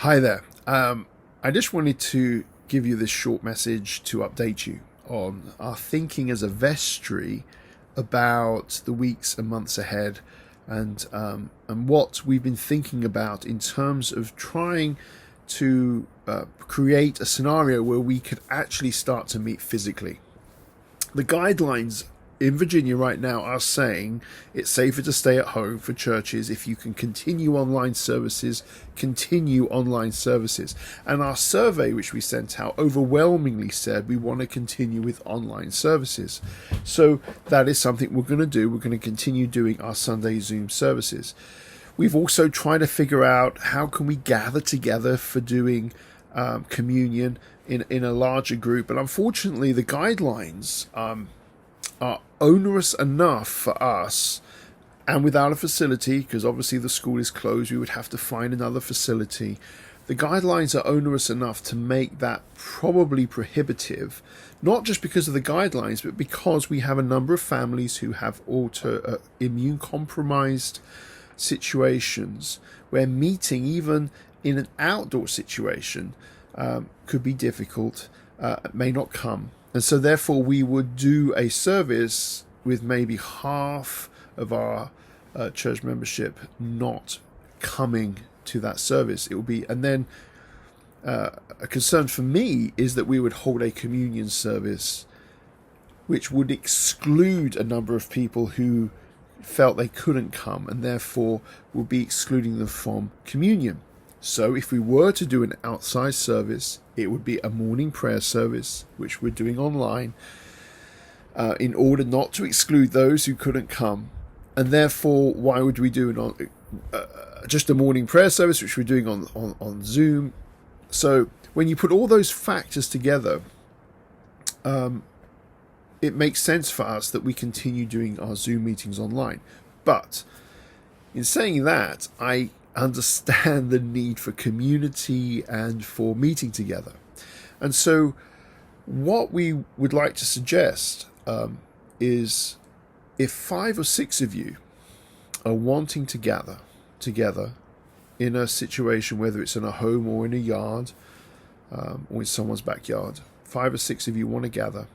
Hi there. I just wanted to give you this short message to update you on our thinking as a vestry about the weeks and months ahead, and what we've been thinking about in terms of trying to create a scenario where we could actually start to meet physically. The guidelines in Virginia right now are saying it's safer to stay at home for churches. If you can continue online services, continue online services. And our survey, which we sent out, overwhelmingly said we want to continue with online services. So that is something we're going to do. We're going to continue doing our Sunday Zoom services. We've also tried to figure out how can we gather together for doing communion in a larger group. And unfortunately, the guidelines are onerous enough for us, and without a facility, because obviously the school is closed, we would have to find another facility. The guidelines are onerous enough to make that probably prohibitive, not just because of the guidelines, but because we have a number of families who have immune compromised situations where meeting, even in an outdoor situation, could be difficult, may not come. And so therefore we would do a service with maybe half of our church membership not coming to that service. It will be, and then a concern for me is that we would hold a communion service which would exclude a number of people who felt they couldn't come, and therefore would be excluding them from communion. So if we were to do an outside service, it would be a morning prayer service, which we're doing online, in order not to exclude those who couldn't come. And therefore, why would we do just a morning prayer service, which we're doing on Zoom? So when you put all those factors together, it makes sense for us that we continue doing our Zoom meetings online. But in saying that, I understand the need for community and for meeting together. And so what we would like to suggest is, if 5 or 6 of you are wanting to gather together in a situation, whether it's in a home or in a yard, or in someone's backyard, 5 or 6 of you want to gather,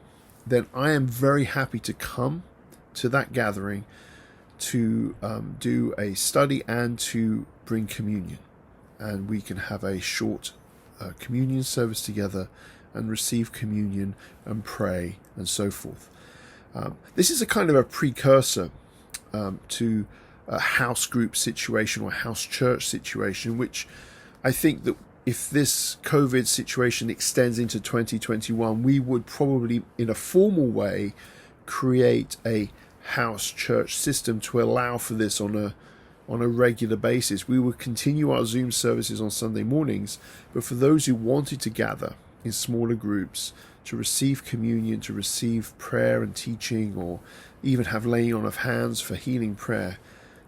then I am very happy to come to that gathering to do a study and to bring communion, and we can have a short communion service together and receive communion and pray and so forth. This is a kind of a precursor to a house group situation or house church situation, which I think that if this COVID situation extends into 2021, we would probably in a formal way create a house church system to allow for this on a regular basis. We would continue our Zoom services on Sunday mornings, but for those who wanted to gather in smaller groups to receive communion, to receive prayer and teaching, or even have laying on of hands for healing prayer,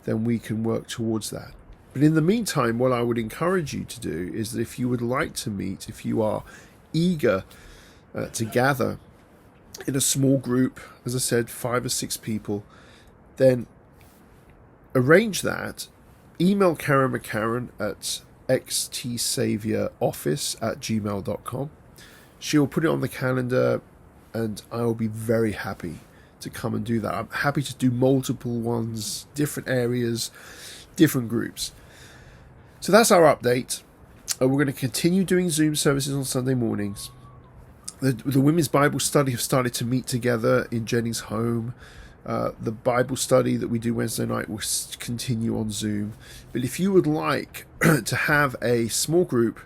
then we can work towards that. But in the meantime, what I would encourage you to do is that if you would like to meet, if you are eager to gather in a small group, as I said, 5 or 6 people, then arrange that. Email Karen McCarran at xtsaviouroffice@gmail.com. She'll put it on the calendar, and I will be very happy to come and do that. I'm happy to do multiple ones, different areas, different groups. So that's our update. We're going to continue doing Zoom services on Sunday mornings. The women's Bible study have started to meet together in Jenny's home. The Bible study that we do Wednesday night will continue on Zoom. But if you would like to have a small group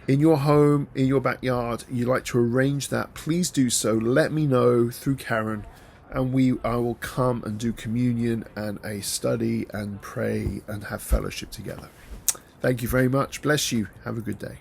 in your home, in your backyard, you'd like to arrange that, please do so. Let me know through Karen, and I will come and do communion and a study and pray and have fellowship together. Thank you very much. Bless you. Have a good day.